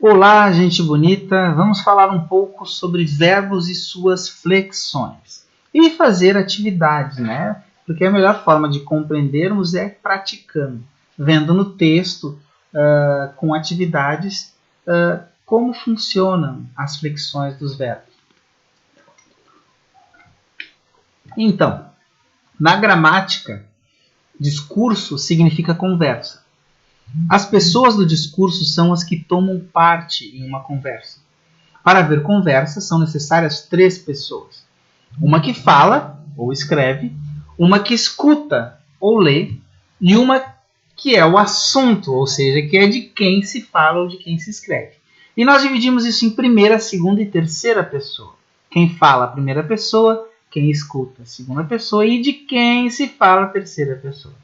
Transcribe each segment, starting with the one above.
Olá, gente bonita! Vamos falar um pouco sobre verbos e suas flexões. E fazer atividades, né? Porque a melhor forma de compreendermos é praticando, vendo no texto, com atividades, como funcionam as flexões dos verbos. Então, na gramática, discurso significa conversa. As pessoas do discurso são as que tomam parte em uma conversa. Para haver conversa, são necessárias 3 pessoas. Uma que fala ou escreve, uma que escuta ou lê, e uma que é o assunto, ou seja, que é de quem se fala ou de quem se escreve. E nós dividimos isso em primeira, segunda e terceira pessoa. Quem fala a primeira pessoa, quem escuta a segunda pessoa e de quem se fala a terceira pessoa.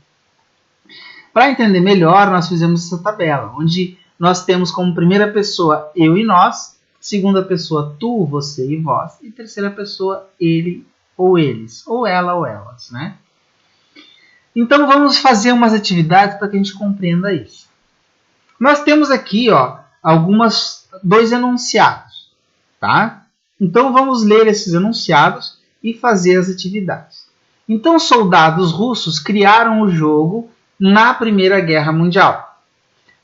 Para entender melhor, nós fizemos essa tabela, onde nós temos como primeira pessoa eu e nós, segunda pessoa tu, você e vós, e terceira pessoa ele ou eles, ou ela ou elas, né? Então vamos fazer umas atividades para que a gente compreenda isso. Nós temos aqui, dois enunciados, tá? Então vamos ler esses enunciados e fazer as atividades. Então soldados russos criaram o jogo na Primeira Guerra Mundial.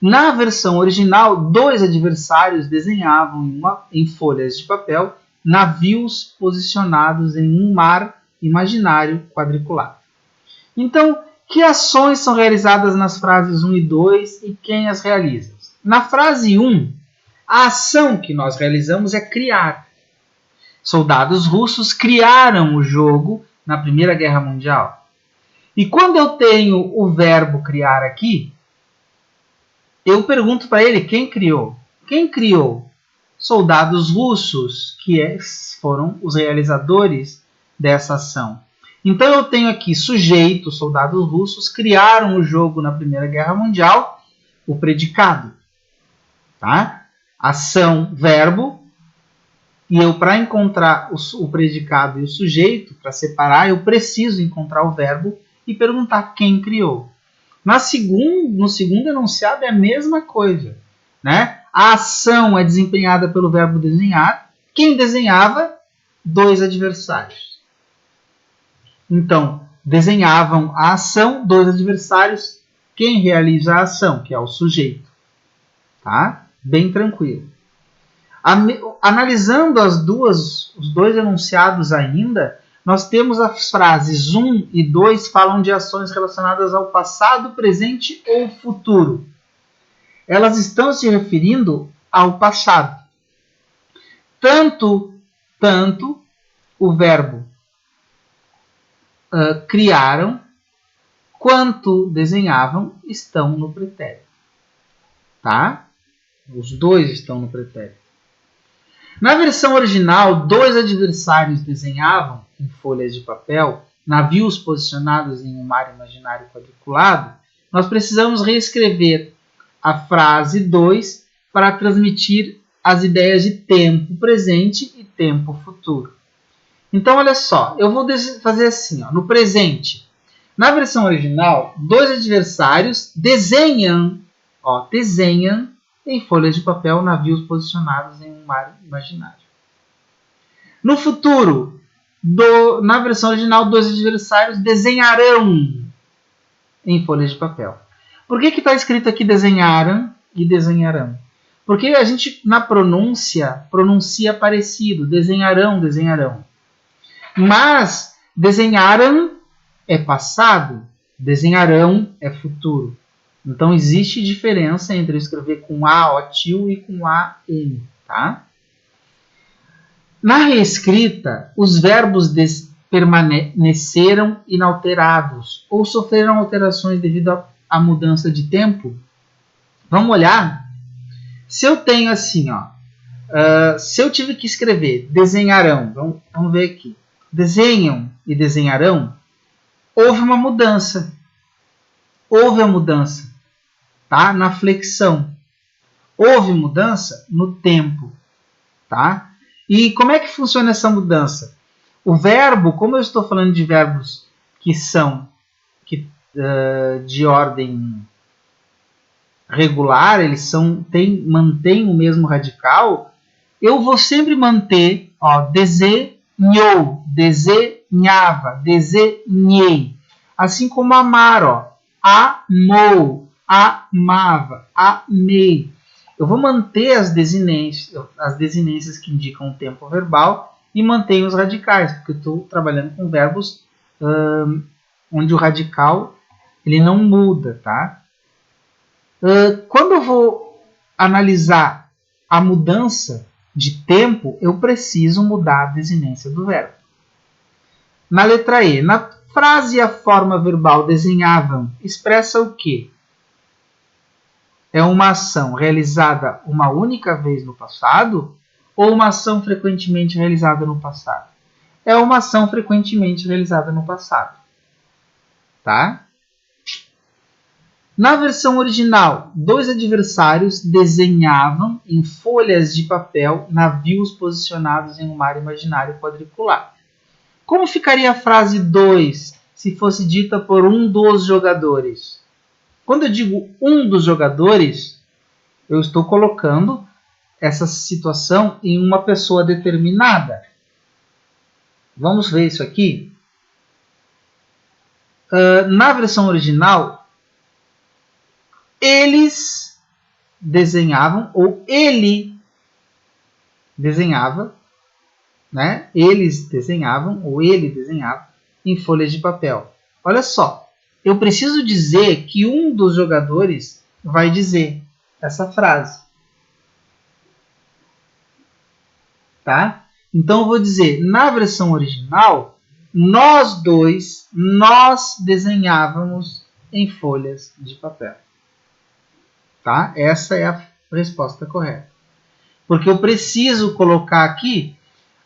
Na versão original, 2 adversários desenhavam em folhas de papel navios posicionados em um mar imaginário quadriculado. Então, que ações são realizadas nas frases 1 e 2 e quem as realiza? Na frase 1, a ação que nós realizamos é criar. Soldados russos criaram o jogo na Primeira Guerra Mundial. E quando eu tenho o verbo criar aqui, eu pergunto para ele quem criou. Quem criou? Soldados russos, que foram os realizadores dessa ação. Então eu tenho aqui sujeito, soldados russos, criaram o jogo na Primeira Guerra Mundial, o predicado. Tá? Ação, verbo, e eu, para encontrar o predicado e o sujeito, para separar, eu preciso encontrar o verbo e perguntar quem criou. No segundo enunciado é a mesma coisa. Né? A ação é desempenhada pelo verbo desenhar. Quem desenhava? 2 adversários. Então, desenhavam a ação, 2 adversários. Quem realiza a ação? Que é o sujeito. Tá? Bem tranquilo. Analisando os 2 enunciados ainda, nós temos as frases 1 e 2 falam de ações relacionadas ao passado, presente ou futuro. Elas estão se referindo ao passado. Tanto o verbo criaram quanto desenhavam estão no pretérito. Tá? Os 2 estão no pretérito. Na versão original, 2 adversários desenhavam em folhas de papel navios posicionados em um mar imaginário quadriculado. Nós precisamos reescrever a frase 2 para transmitir as ideias de tempo presente e tempo futuro. Então, olha só, eu vou fazer assim, no presente. Na versão original, 2 adversários desenham em folhas de papel navios posicionados em um mar imaginário. No futuro, na versão original, 2 adversários desenharão em folhas de papel. Por que está escrito aqui desenharam e desenharão? Porque a gente, na pronuncia parecido, desenharão. Mas desenharam é passado, desenharão é futuro. Então, existe diferença entre escrever com A, O, tio e com A, N. Tá? Na reescrita, os verbos permaneceram inalterados ou sofreram alterações devido à mudança de tempo. Vamos olhar? Se eu tenho assim, se eu tive que escrever desenharão, vamos ver aqui. Desenham e desenharão, houve uma mudança. Houve a mudança, tá? Na flexão. Houve mudança no tempo, tá? E como é que funciona essa mudança? O verbo, como eu estou falando de verbos que são de ordem regular, eles mantêm o mesmo radical, eu vou sempre manter, ó, desenhou, desenhava, desenhei. Assim como amar, ó, amou, amava, amei. Eu vou manter as desinências que indicam o tempo verbal e mantenho os radicais, porque eu estou trabalhando com verbos onde o radical ele não muda, tá? Quando eu vou analisar a mudança de tempo, eu preciso mudar a desinência do verbo. Na letra E, na frase e a forma verbal desenhavam expressa o quê? É uma ação realizada uma única vez no passado ou uma ação frequentemente realizada no passado? É uma ação frequentemente realizada no passado. Tá? Na versão original, 2 adversários desenhavam em folhas de papel navios posicionados em um mar imaginário quadricular. Como ficaria a frase 2 se fosse dita por um dos jogadores? Quando eu digo um dos jogadores, eu estou colocando essa situação em uma pessoa determinada. Vamos ver isso aqui? Na versão original, eles desenhavam, ou ele desenhava, né? Eles desenhavam, ou ele desenhava, em folhas de papel. Olha só, eu preciso dizer que um dos jogadores vai dizer essa frase. Tá? Então eu vou dizer, na versão original, nós desenhávamos em folhas de papel. Tá? Essa é a resposta correta. Porque eu preciso colocar aqui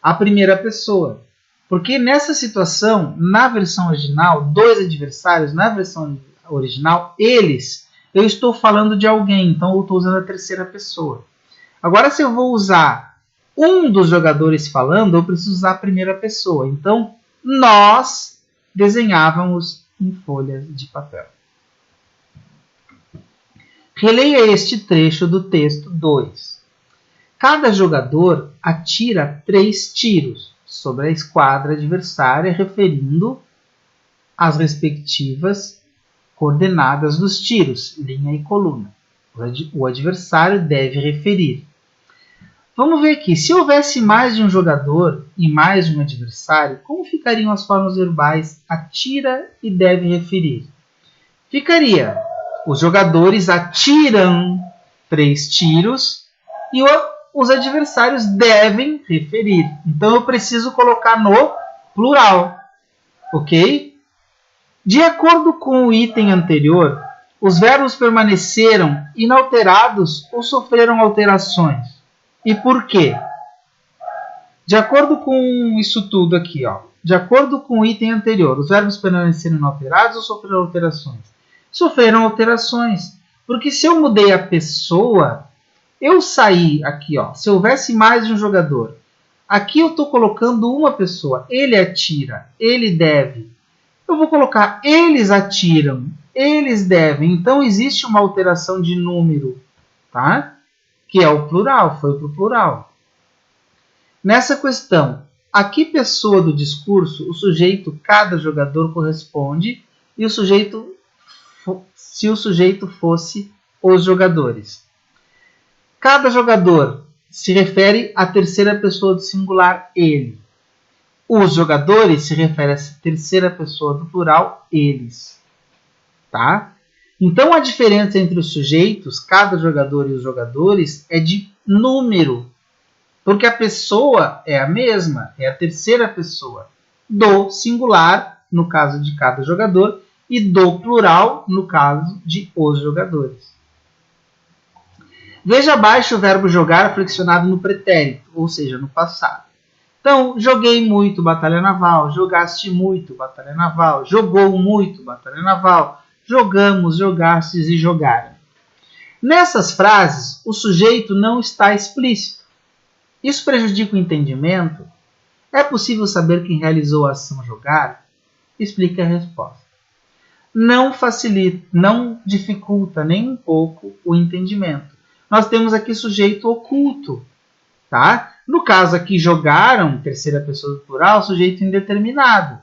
a primeira pessoa. Porque nessa situação, na versão original, 2 adversários, na versão original, eles, eu estou falando de alguém, então eu estou usando a terceira pessoa. Agora, se eu vou usar um dos jogadores falando, eu preciso usar a primeira pessoa. Então, nós desenhávamos em folhas de papel. Releia este trecho do texto 2. Cada jogador atira 3 tiros sobre a esquadra adversária, referindo as respectivas coordenadas dos tiros, linha e coluna. O adversário deve referir. Vamos ver aqui, se houvesse mais de um jogador e mais de um adversário, como ficariam as formas verbais atira e deve referir? Ficaria, os jogadores atiram 3 tiros e os adversários devem referir. Então eu preciso colocar no plural, ok? De acordo com o item anterior, os verbos permaneceram inalterados ou sofreram alterações? E por quê? De acordo com isso tudo aqui, ó, de acordo com o item anterior, os verbos permaneceram inalterados ou sofreram alterações? Sofreram alterações. Porque se eu mudei a pessoa, eu saí aqui, ó, se houvesse mais de um jogador, aqui eu estou colocando uma pessoa, ele atira, ele deve. Eu vou colocar eles atiram, eles devem. Então existe uma alteração de número, tá? Que é o plural, foi para o plural. Nessa questão, a que pessoa do discurso o sujeito cada jogador corresponde e o sujeito, se o sujeito fosse os jogadores? Cada jogador se refere à terceira pessoa do singular ele. Os jogadores se refere à terceira pessoa do plural eles. Tá? Então a diferença entre os sujeitos, cada jogador e os jogadores, é de número. Porque a pessoa é a mesma, é a terceira pessoa do singular, no caso de cada jogador, e do plural, no caso de os jogadores. Veja abaixo o verbo jogar flexionado no pretérito, ou seja, no passado. Então, joguei muito, batalha naval, jogaste muito, batalha naval, jogou muito, batalha naval, jogamos, jogastes e jogaram. Nessas frases, o sujeito não está explícito. Isso prejudica o entendimento? É possível saber quem realizou a ação jogar? Explique a resposta. não facilita, não dificulta nem um pouco o entendimento. Nós temos aqui sujeito oculto, tá? No caso aqui, jogaram, terceira pessoa do plural, sujeito indeterminado.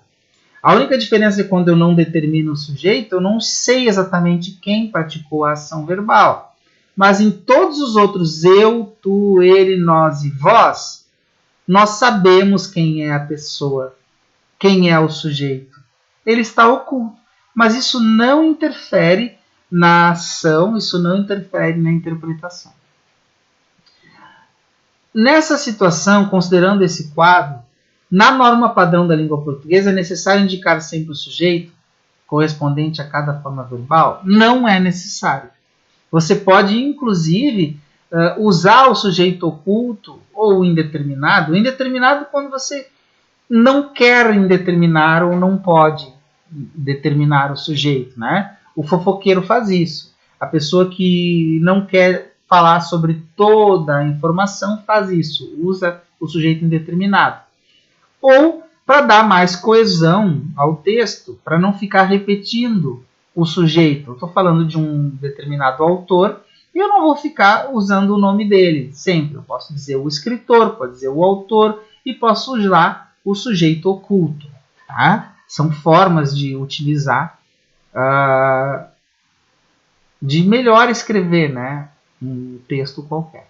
A única diferença é quando eu não determino o sujeito, eu não sei exatamente quem praticou a ação verbal. Mas em todos os outros, eu, tu, ele, nós e vós, nós sabemos quem é a pessoa, quem é o sujeito. Ele está oculto. Mas isso não interfere na ação, isso não interfere na interpretação. Nessa situação, considerando esse quadro, na norma padrão da língua portuguesa é necessário indicar sempre o sujeito correspondente a cada forma verbal? Não é necessário. Você pode, inclusive, usar o sujeito oculto ou indeterminado. O indeterminado quando você não quer indeterminar ou não pode determinar o sujeito, né? O fofoqueiro faz isso. A pessoa que não quer falar sobre toda a informação faz isso, usa o sujeito indeterminado. Ou para dar mais coesão ao texto, para não ficar repetindo o sujeito. Eu estou falando de um determinado autor e eu não vou ficar usando o nome dele sempre. Eu posso dizer o escritor, posso dizer o autor e posso usar o sujeito oculto. Tá? São formas de utilizar, de melhor escrever, né, um texto qualquer.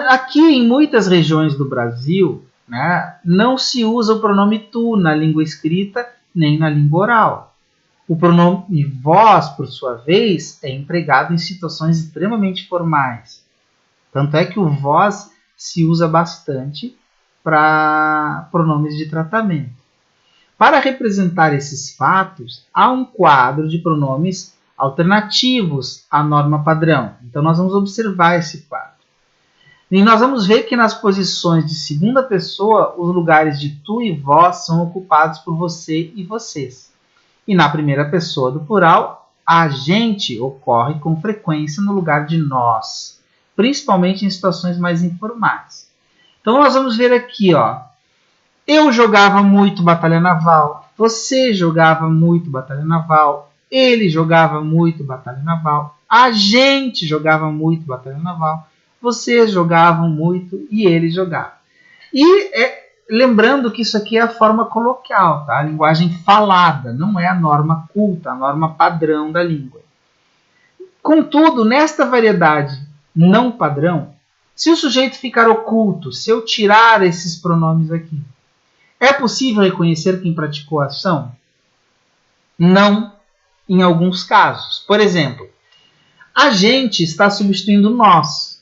Aqui em muitas regiões do Brasil, né, não se usa o pronome tu na língua escrita nem na língua oral. O pronome vós, por sua vez, é empregado em situações extremamente formais. Tanto é que o vós se usa bastante para pronomes de tratamento. Para representar esses fatos, há um quadro de pronomes alternativos à norma padrão. Então, nós vamos observar esse quadro. E nós vamos ver que nas posições de segunda pessoa, os lugares de tu e vós são ocupados por você e vocês. E na primeira pessoa do plural, a gente ocorre com frequência no lugar de nós, principalmente em situações mais informais. Então nós vamos ver aqui, ó. Eu jogava muito batalha naval, você jogava muito batalha naval, ele jogava muito batalha naval, a gente jogava muito batalha naval, vocês jogavam muito e ele jogava. E lembrando que isso aqui é a forma coloquial, tá? A linguagem falada, não é a norma culta, a norma padrão da língua. Contudo, nesta variedade não padrão, se o sujeito ficar oculto, se eu tirar esses pronomes aqui, é possível reconhecer quem praticou a ação? Não, em alguns casos. Por exemplo, a gente está substituindo nós.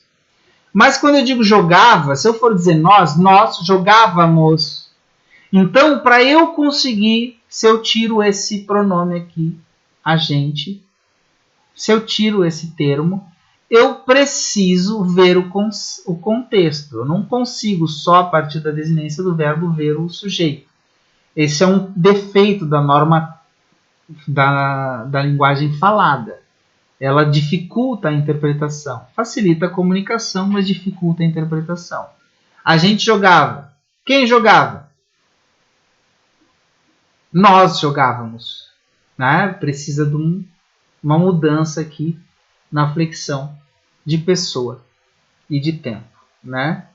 Mas quando eu digo jogava, se eu for dizer nós jogávamos. Então, para eu conseguir, se eu tiro esse pronome aqui, a gente, se eu tiro esse termo, eu preciso ver o contexto. Eu não consigo só a partir da desinência do verbo ver o sujeito. Esse é um defeito da norma da linguagem falada. Ela dificulta a interpretação. Facilita a comunicação, mas dificulta a interpretação. A gente jogava. Quem jogava? Nós jogávamos. Né? Precisa de uma mudança aqui na flexão de pessoa e de tempo. Né?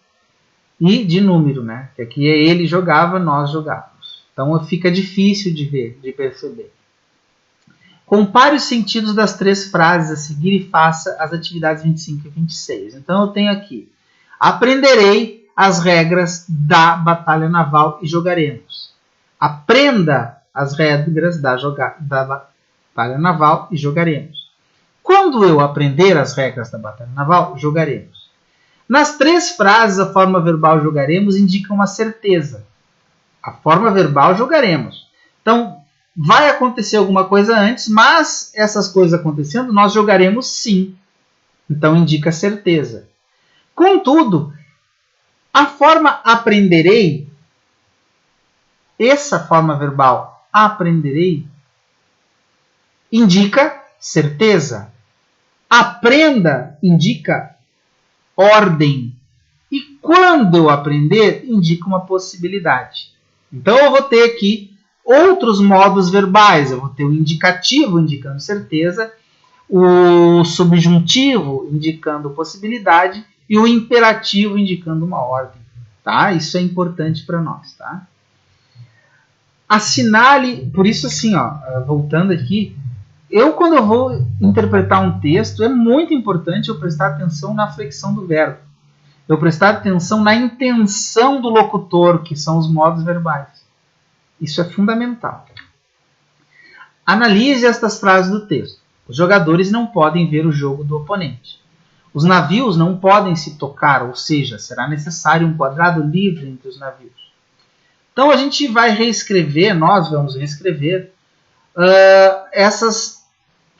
E de número. Né? Que aqui é ele jogava, nós jogávamos. Então fica difícil de ver, de perceber. Compare os sentidos das três frases a seguir e faça as atividades 25 e 26. Então eu tenho aqui: aprenderei as regras da batalha naval e jogaremos. Aprenda as regras da batalha naval e jogaremos. Quando eu aprender as regras da batalha naval, jogaremos. Nas três frases, a forma verbal jogaremos indica uma certeza. A forma verbal jogaremos. Então, vai acontecer alguma coisa antes, mas essas coisas acontecendo, nós jogaremos sim. Então indica certeza. Contudo, a forma aprenderei, essa forma verbal aprenderei, indica certeza. Aprenda indica ordem. E quando eu aprender, indica uma possibilidade. Então eu vou ter aqui outros modos verbais. Eu vou ter o indicativo indicando certeza, o subjuntivo indicando possibilidade e o imperativo indicando uma ordem. Tá? Isso é importante para nós. Tá? Assinale, por isso assim, ó, voltando aqui, quando eu vou interpretar um texto, é muito importante eu prestar atenção na flexão do verbo. Eu prestar atenção na intenção do locutor, que são os modos verbais. Isso é fundamental. Analise estas frases do texto. Os jogadores não podem ver o jogo do oponente. Os navios não podem se tocar, ou seja, será necessário um quadrado livre entre os navios. Então a gente vai reescrever, nós vamos reescrever essas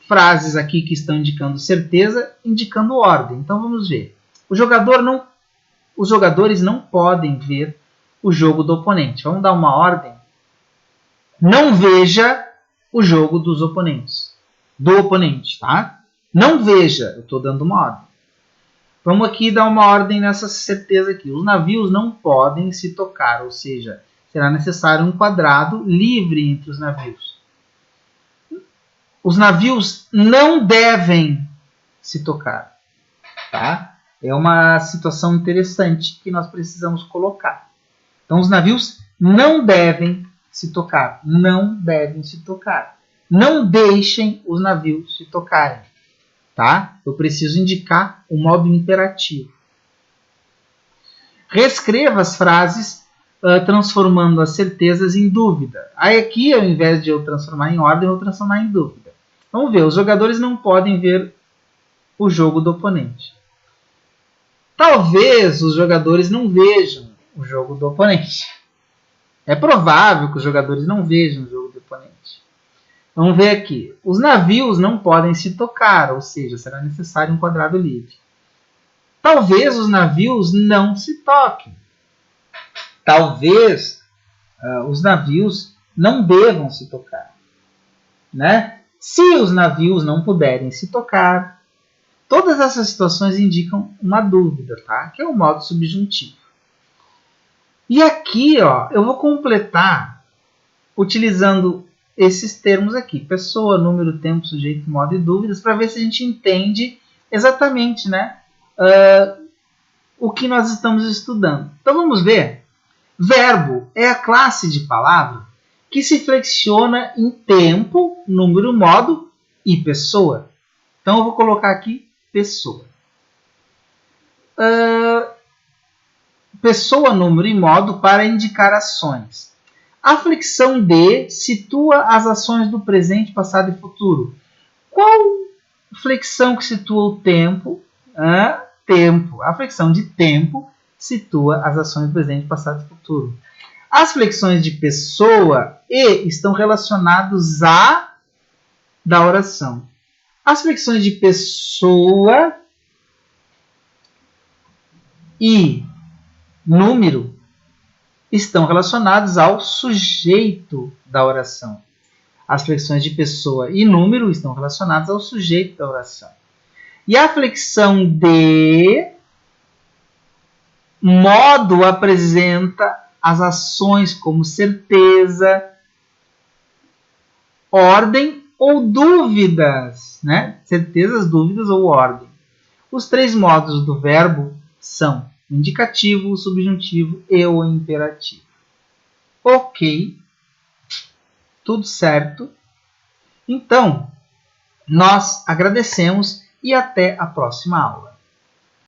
frases aqui que estão indicando certeza, indicando ordem. Então vamos ver. Os jogadores não podem ver o jogo do oponente. Vamos dar uma ordem. Não veja o jogo dos oponentes. Do oponente, tá? Não veja. Eu estou dando uma ordem. Vamos aqui dar uma ordem nessa certeza aqui. Os navios não podem se tocar, ou seja, será necessário um quadrado livre entre os navios. Os navios não devem se tocar, tá? É uma situação interessante que nós precisamos colocar. Então, os navios não devem se tocar. Não devem se tocar. Não deixem os navios se tocarem. Tá? Eu preciso indicar o modo imperativo. Reescreva as frases transformando as certezas em dúvida. Aí aqui, ao invés de eu transformar em ordem, eu vou transformar em dúvida. Vamos ver. Os jogadores não podem ver o jogo do oponente. Talvez os jogadores não vejam o jogo do oponente. É provável que os jogadores não vejam o jogo do oponente. Vamos ver aqui. Os navios não podem se tocar, ou seja, será necessário um quadrado livre. Talvez os navios não se toquem. Talvez os navios não devam se tocar. Né? Se os navios não puderem se tocar, todas essas situações indicam uma dúvida, tá? Que é o modo subjuntivo. E aqui, ó, eu vou completar utilizando esses termos aqui. Pessoa, número, tempo, sujeito, modo e dúvidas, para ver se a gente entende exatamente, né, o que nós estamos estudando. Então vamos ver. Verbo é a classe de palavra que se flexiona em tempo, número, modo e pessoa. Então eu vou colocar aqui pessoa. Pessoa, número e modo para indicar ações. A flexão de situa as ações do presente, passado e futuro. Qual flexão que situa o tempo? Tempo. A flexão de tempo situa as ações do presente, passado e futuro. As flexões de pessoa e estão relacionados a da oração. As flexões de pessoa e número estão relacionados ao sujeito da oração. As flexões de pessoa e número estão relacionadas ao sujeito da oração. E a flexão de modo apresenta as ações como certeza, ordem ou dúvidas, né? Certezas, dúvidas ou ordem. Os três modos do verbo são o indicativo, o subjuntivo e o imperativo. Ok, tudo certo. Então, nós agradecemos e até a próxima aula.